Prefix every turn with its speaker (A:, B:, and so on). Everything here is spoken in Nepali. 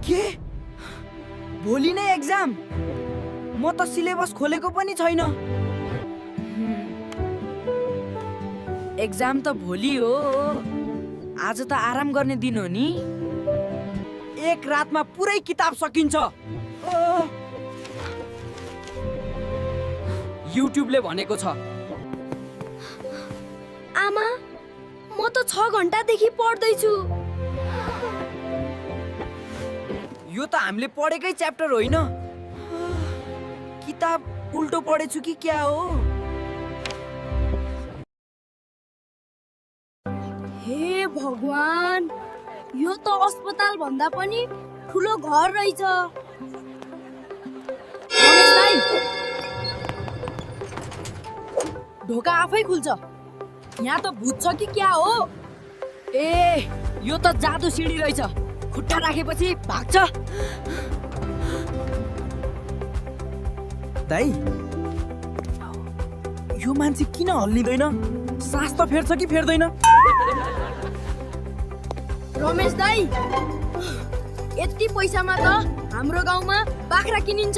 A: के भोलि नै एक्जाम? म त सिलेबस खोलेको पनि छैन। एक्जाम त भोलि हो। आज त आराम गर्ने दिन हो नि। एक रातमा पुरै किताब सकिन्छ। युट्युबले भनेको छ।
B: आमा, म त 6 घण्टादेखि पढ्दैछु।
A: यो त हामीले पढेकै च्याप्टर होइन। किताब उल्टो पढेछु कि क्या हो?
B: हे भगवान, यो त अस्पताल भन्दा पनि ठुलो घर रहेछ। रमेश दाइ, ढोका आफै खुल्छ। यहाँ त भूत छ कि क्या हो?
A: ए, यो त जादु सिडी रहेछ। खुट्टा राखेपछि भाग्छ। दाइ, यो मान्छे किन हल्लिँदैन? सास त फेर्छ कि फेर्दैन?
B: रमेश दाइ, यति पैसामा त हाम्रो गाउँमा बाख्रा किनिन्छ।